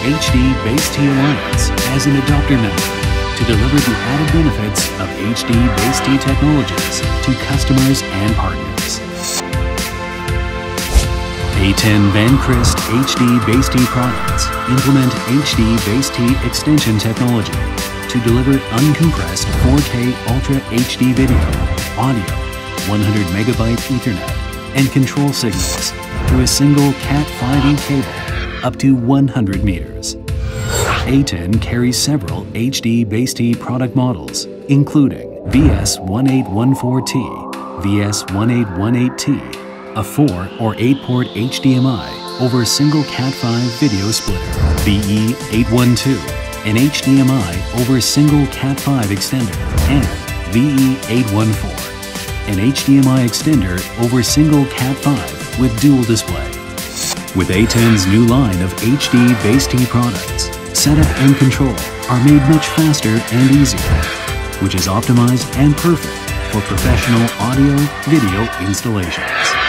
HD Base T Alliance as an adopter member to deliver the added benefits of HD Base T technologies to customers and partners. A10 Van Christ HD Base T products implement HD Base T extension technology to deliver uncompressed 4K Ultra HD video, audio, 100 megabyte Ethernet, and control signals through a single Cat5e cable up to 100 meters. A10 carries several HD Base T product models, including VS1814T, VS1818T, a 4 or 8-port HDMI over a single Cat5 video splitter, VE812, an HDMI over a single Cat5 extender, and VE814, an HDMI extender over a single Cat5 with dual display. With A10's new line of HD Base T products, setup and control are made much faster and easier, which is optimized and perfect for professional audio-video installations.